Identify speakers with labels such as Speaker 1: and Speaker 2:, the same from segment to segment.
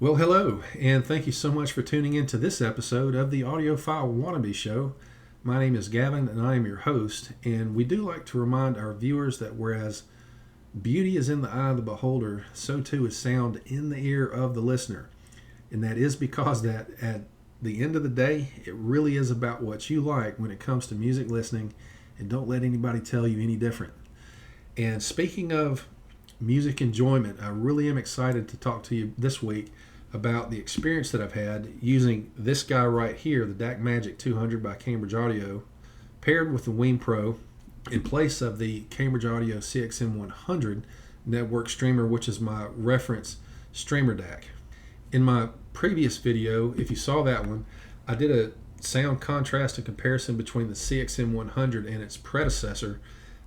Speaker 1: Well, hello, and thank you so much for tuning in to this episode of the Audiophile Wannabe Show. My name is Gavin, and I am your host, and we do like to remind our viewers that whereas beauty is in the eye of the beholder, so too is sound in the ear of the listener. And that is because that at the end of the day, it really is about what you like when it comes to music listening, and don't let anybody tell you any different. And speaking of music enjoyment, I really am excited to talk to you this week about the experience that I've had using this guy right here, the Dacmagic 200 by Cambridge Audio, paired with the Wiim Pro in place of the Cambridge Audio CXN 100 network streamer, which is my reference streamer DAC. In my previous video, if you saw that one, I did a sound contrast and comparison between the CXN 100 and its predecessor,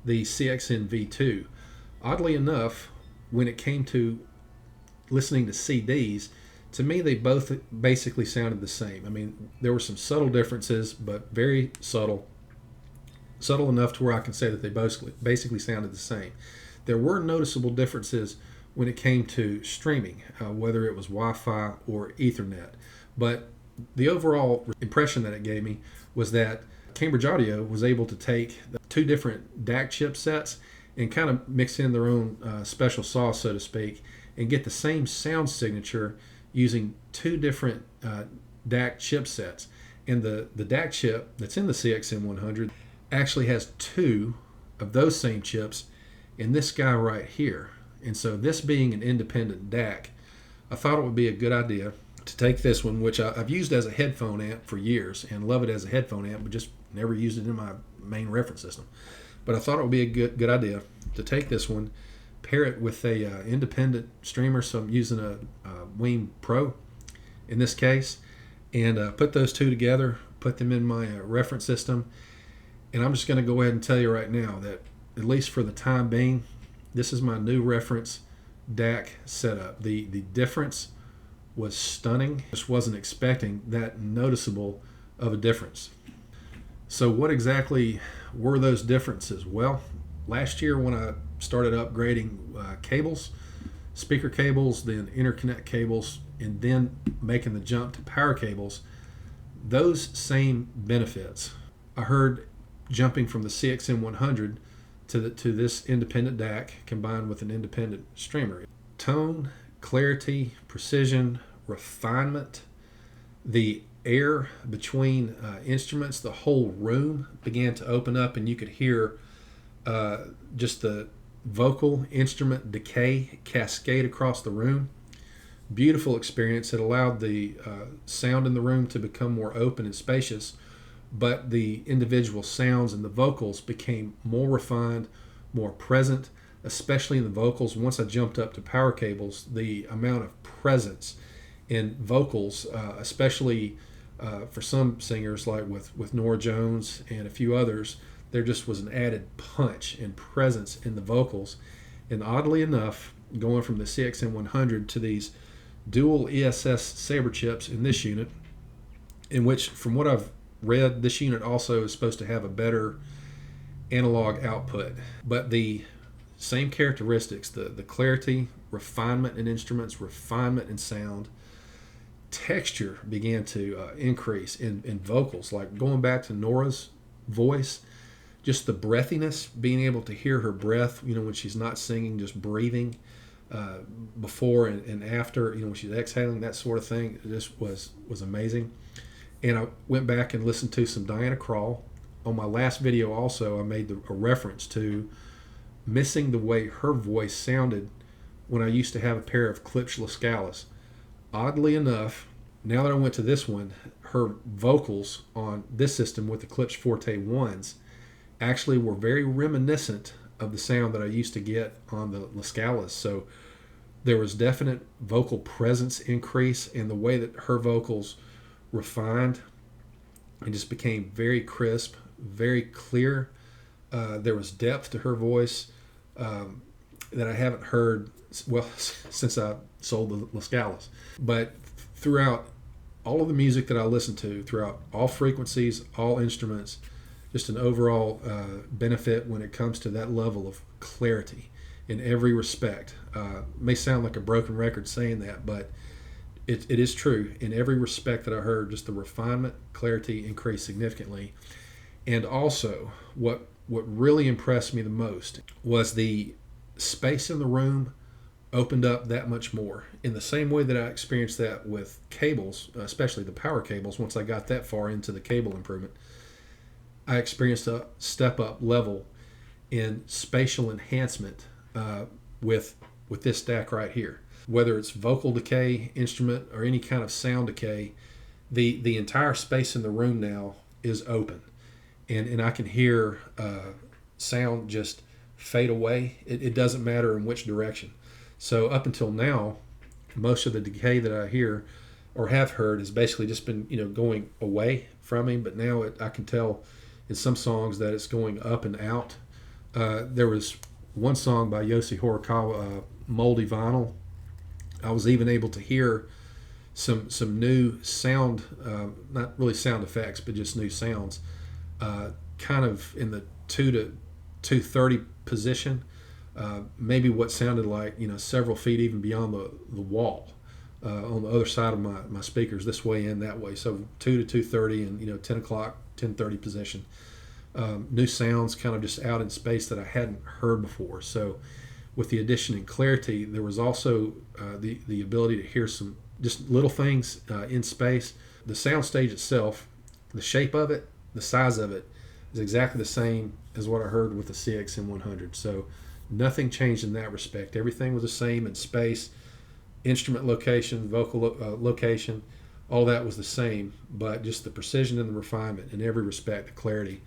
Speaker 1: the CXN V2. Oddly enough, when it came to listening to CDs, to me they both basically sounded the same. I mean, there were some subtle differences, but very subtle enough to where I can say that they basically sounded the same. There were noticeable differences when it came to streaming, whether it was Wi-Fi or Ethernet. But the overall impression that it gave me was that Cambridge Audio was able to take the two different DAC chipsets and kind of mix in their own special sauce, so to speak, and get the same sound signature using two different DAC chipsets. And the DAC chip that's in the CXN 100 actually has two of those same chips in this guy right here. And so this being an independent DAC, I thought it would be a good idea to take this one, which I've used as a headphone amp for years and love it as a headphone amp, but just never used it in my main reference system. But I thought it would be a good idea to take this one, pair it with a independent streamer, so I'm using a Wiim Pro in this case, and put those two together, put them in my reference system. And I'm just going to go ahead and tell you right now that, at least for the time being, this is my new reference DAC setup. The difference was stunning. Just wasn't expecting that noticeable of a difference. So what exactly were those differences? Well, last year when I started upgrading cables, speaker cables, then interconnect cables, and then making the jump to power cables, those same benefits I heard jumping from the CXN 100 to this independent DAC combined with an independent streamer. Tone, clarity, precision, refinement, the air between instruments, the whole room began to open up, and you could hear just the vocal instrument decay cascade across the room. Beautiful experience. It allowed the sound in the room to become more open and spacious, but the individual sounds and the vocals became more refined, more present, especially in the vocals. Once I jumped up to power cables, the amount of presence in vocals, especially for some singers like with Norah Jones and a few others, there just was an added punch and presence in the vocals. And oddly enough, going from the CXN 100 to these dual ESS Sabre chips in this unit, in which, from what I've read, this unit also is supposed to have a better analog output. But the same characteristics, the clarity, refinement in instruments, refinement in sound, texture began to increase in vocals. Like going back to Nora's voice, just the breathiness, being able to hear her breath, when she's not singing, just breathing before and after, when she's exhaling, that sort of thing, it just was amazing. And I went back and listened to some Diana Krall. On my last video also, I made a reference to missing the way her voice sounded when I used to have a pair of Klipsch Lascalas. Oddly enough, now that I went to this one, her vocals on this system with the Klipsch Forte 1s actually were very reminiscent of the sound that I used to get on the Lascalas. So there was definite vocal presence increase in the way that her vocals refined and just became very crisp, very clear. There was depth to her voice that I haven't heard, since I sold the Lascalas. But throughout all of the music that I listened to, throughout all frequencies, all instruments, just an overall benefit when it comes to that level of clarity in every respect. May sound like a broken record saying that, but it is true in every respect that I heard. Just the refinement, clarity increased significantly, and also what really impressed me the most was the space in the room opened up that much more. In the same way that I experienced that with cables, especially the power cables. Once I got that far into the cable improvement, I experienced a step up level in spatial enhancement with this DAC right here. Whether it's vocal decay, instrument, or any kind of sound decay, the entire space in the room now is open, and I can hear sound just fade away. It doesn't matter in which direction. So up until now, most of the decay that I hear or have heard has basically just been going away from me. But now I can tell in some songs that it's going up and out. There was one song by Yoshi Horikawa, Moldy Vinyl. I was even able to hear some new sound, not really sound effects, but just new sounds, kind of in the 2 to 230 position, maybe what sounded like several feet even beyond the wall, on the other side of my speakers, this way and that way. So 2 to 230 and 10 o'clock, 10:30 position. New sounds kind of just out in space that I hadn't heard before. So with the addition in clarity, there was also the ability to hear some just little things in space. The sound stage itself, the shape of it, the size of it is exactly the same as what I heard with the CXN 100. So nothing changed in that respect. Everything was the same in space, instrument location, vocal location, all that was the same, but just the precision and the refinement in every respect, the clarity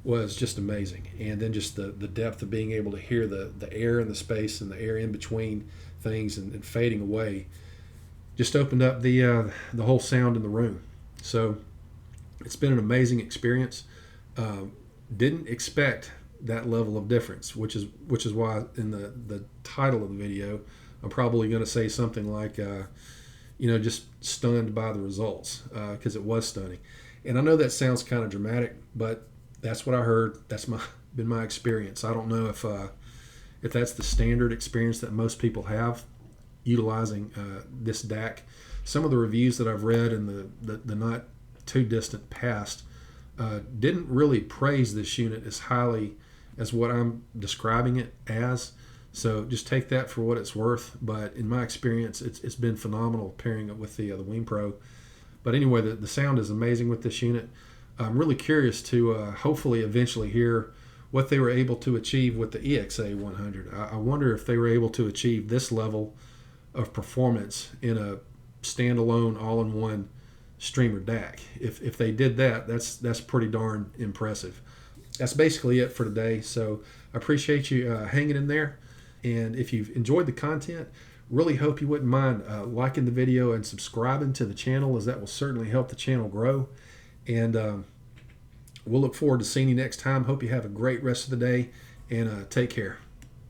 Speaker 1: was just amazing. And then just the depth of being able to hear the air in the space and the air in between things and fading away just opened up the whole sound in the room. So it's been an amazing experience. Didn't expect that level of difference, which is why in the title of the video I'm probably going to say something like just stunned by the results, because it was stunning. And I know that sounds kind of dramatic, but that's what I heard. That's been my experience. I don't know if that's the standard experience that most people have utilizing this DAC. Some of the reviews that I've read in the not too distant past didn't really praise this unit as highly as what I'm describing it as. So just take that for what it's worth. But in my experience, it's been phenomenal pairing it with the Wiim Pro. But anyway, the sound is amazing with this unit. I'm really curious to hopefully eventually hear what they were able to achieve with the EXA 100. I wonder if they were able to achieve this level of performance in a standalone all-in-one streamer DAC. If they did that, that's pretty darn impressive. That's basically it for today. So I appreciate you hanging in there. And if you've enjoyed the content, really hope you wouldn't mind liking the video and subscribing to the channel, as that will certainly help the channel grow. And we'll look forward to seeing you next time. Hope you have a great rest of the day, and take care.